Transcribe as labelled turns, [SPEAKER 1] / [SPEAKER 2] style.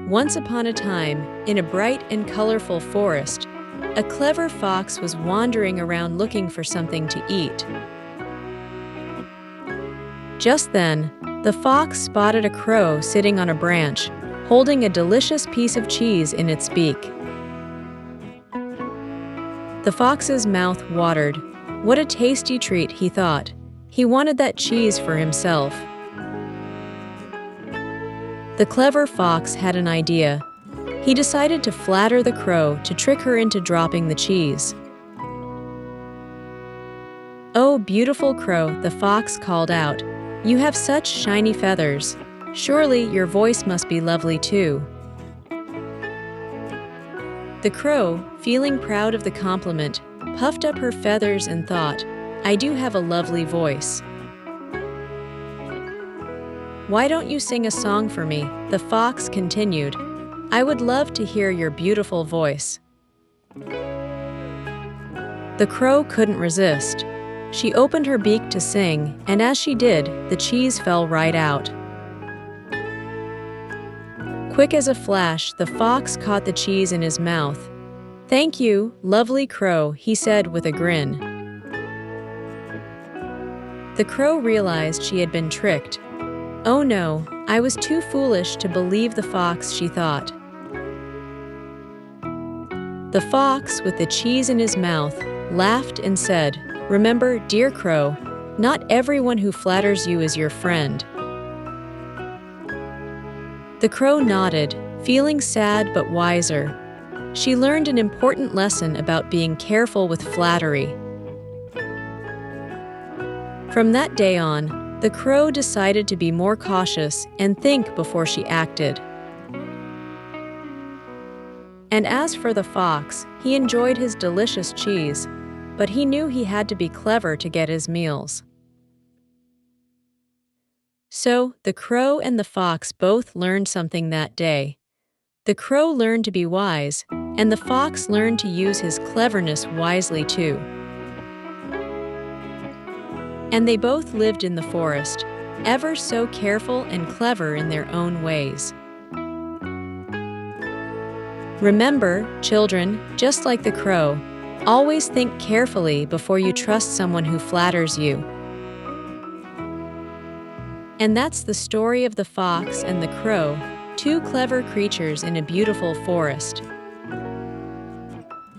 [SPEAKER 1] Once upon a time, in a bright and colorful forest, a clever fox was wandering around looking for something to eat. Just then, the fox spotted a crow sitting on a branch, holding a delicious piece of cheese in its beak. The fox's mouth watered. What a tasty treat, he thought. He wanted that cheese for himself. The clever fox had an idea. He decided to flatter the crow to trick her into dropping the cheese. "Oh, beautiful crow," the fox called out. "You have such shiny feathers. Surely your voice must be lovely too." The crow, feeling proud of the compliment, puffed up her feathers and thought, "I do have a lovely voice." "Why don't you sing a song for me?" the fox continued. "I would love to hear your beautiful voice." The crow couldn't resist. She opened her beak to sing, and as she did, the cheese fell right out. Quick as a flash, the fox caught the cheese in his mouth. "Thank you, lovely crow," he said with a grin. The crow realized she had been tricked. "Oh no, I was too foolish to believe the fox," she thought. The fox, with the cheese in his mouth, laughed and said, "Remember, dear crow, not everyone who flatters you is your friend." The crow nodded, feeling sad but wiser. She learned an important lesson about being careful with flattery. From that day on, the crow decided to be more cautious and think before she acted. And as for the fox, he enjoyed his delicious cheese, but he knew he had to be clever to get his meals. So, the crow and the fox both learned something that day. The crow learned to be wise, and the fox learned to use his cleverness wisely too. And they both lived in the forest, ever so careful and clever in their own ways. Remember, children, just like the crow, always think carefully before you trust someone who flatters you. And that's the story of the fox and the crow, two clever creatures in a beautiful forest.